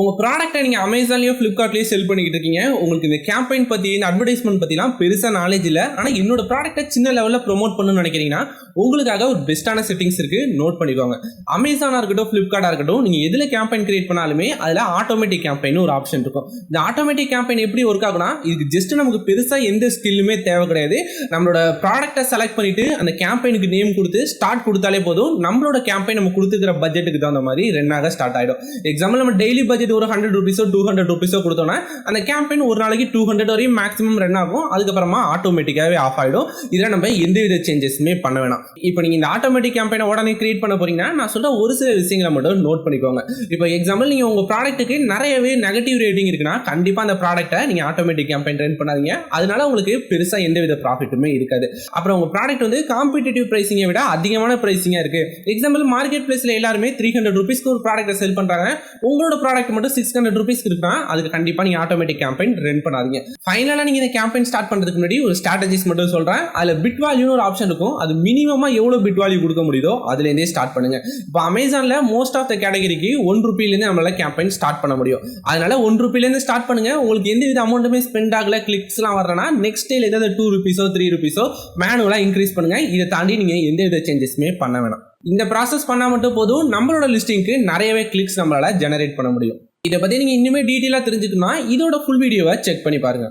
உங்க ப்ராடக்ட்டை நீங்க Amazonலயோ, Flipkartலயோ செல் பண்ணிக்கிட்டு இருக்கீங்க. உங்களுக்கு இந்த கேம்பெயின் பத்தி, இந்த அட்வர்டைஸ்மென்ட் பத்திலாம் பெருசா நாலேட்ஜ் இல்ல. ஆனா என்னோட ப்ராடக்ட்ட சின்ன லெவல்ல ப்ரோமோட் பண்ணணும்னு நினைக்கிறீங்கன்னா, உங்களுக்காக ஒரு பெஸ்ட்டான செட்டிங்ஸ் இருக்கு. நோட் பண்ணிக்கோங்க. Amazonஆ இருக்கட்டும், Flipkartஆ இருக்கட்டும், நீங்க எதுல கேம்பெயின் கிரியேட் பண்ணாலுமே அதுல ஆட்டோமேட்டிக் கேம்பெயின் ஒரு ஆப்ஷன் இருக்கும். இந்த ஆட்டோமேட்டிக் கேம்பெயின் எப்படி வொர்க் ஆகும்னா, இதுக்கு ஜஸ்ட் நமக்கு பெருசா எந்த ஸ்கில்லுமே தேவை கிடையாது. நம்மளோட ப்ராடக்ட்டை செலக்ட் பண்ணிட்டு அந்த கேம்பெயினுக்கு நேம் கொடுத்து ஸ்டார்ட் கொடுத்தாலே போதும். நம்மளோட கேம்பெயின் நம்ம கொடுத்துக்கிற பட்ஜெட்டுக்கு தகுந்த மாதிரி ரன் ஆக ஸ்டார்ட் ஆயிடும். எக்ஸாம்பிள் நம்ம டெய்லி பட்ஜெட் ஒரு ₹100 ₹200 கொடுத்தோம்னா அந்த கேம்பெயின் ஒரு நாளைக்கு 200 வரையும் மேக்ஸிமம் ரன் ஆகும். அதுக்கப்புறமா ஆட்டோமேட்டிக்காவே ஆஃப் ஆயிடும். இதுல நம்ம எந்தவித சேஞ்சஸுமே பண்ண வேணாம். இப்போ நீங்க இந்த ஆட்டோமேட்டிக் கேம்பெயினை உடனே கிரியேட் பண்ண போறீங்கன்னா நான் சொல்ற ஒரு சில விஷயங்களை மட்டும் நோட் பண்ணிக்கோங்க. இப்போ எக்ஸாம்பிள் நீங்க உங்க ப்ராடக்ட்டுக்கு நிறையவே நெகட்டிவ் ரேட்டிங் இருக்குன்னா கண்டிப்பா அந்த ப்ராடக்ட்டை நீங்க ஆட்டோமேட்டிக் கேம்பெயின் ரன் பண்ணாதீங்க. அதனால உங்களுக்கு பெருசா எந்தவித ப்ராஃபிட்டுமே இருக்காது. அப்புறம் உங்க ப்ராடக்ட் வந்து காம்படிட்டிவ் பிரைசிங்கை விட அதிகமான பிரைசிங்கா இருக்கு. எக்ஸாம்பிள் மார்க்கெட் பிளேஸ்ல எல்லாருமே ₹300 ஒரு ப்ராடக்ட்டை செல் பண்றாங்க. உங்களோட ப்ராடக்ட் மட்டும் ₹600 இருக்குன்னா அதுக்கு கண்டிப்பா நீங்க ஆட்டோமேட்டிக் கேம்பெயின் ரன் பண்ணாதீங்க. ஃபைனலா நீங்க இந்த கேம்பெயின் ஸ்டார்ட் பண்றதுக்கு முன்னாடி ஒரு ஸ்ட்ராட்டஜிஸ் மட்டும் சொல்றேன். அதுல பிட் வேல்யூன்னு ஒரு ஆப்ஷன் இருக்கும். அது மினிமமா எவ்வளவு பிட் வேல்யூ கொடுக்க முடியுதோ அதுல இருந்தே ஸ்டார்ட் பண்ணுங்க. இப்போ Amazonல மோஸ்ட் ஆஃப் த கேட்டகரிக்கு ₹1 இருந்து நம்மளால கேம்பெயின் ஸ்டார்ட் பண்ண முடியும். அதனால ₹1 இருந்து ஸ்டார்ட் பண்ணுங்க. உங்களுக்கு எந்த வித அமௌண்ட்டுமே ஸ்பெண்ட் ஆகல, கிளிக்ஸ்லாம் வரலனா நெக்ஸ்ட் டேல ஏதாவது ₹2 ₹3 மேனுவலா இன்க்ரீஸ் பண்ணுங்க. இதை தாண்டி நீங்க எந்த வித சேஞ்சஸுமே பண்ண வேணாம். இந்த ப்ராசஸ் பண்ணா மட்டும் போதும். நம்மளோட லிஸ்டிங்க்கு நிறையவே கிளிக்ஸ் நம்மளால ஜெனரேட் பண்ண முடியும். இதை பத்தி நீங்க இன்னுமே டீடைலா தெரிஞ்சுக்கணும்னா இதோட ஃபுல் வீடியோவை செக் பண்ணி பாருங்க.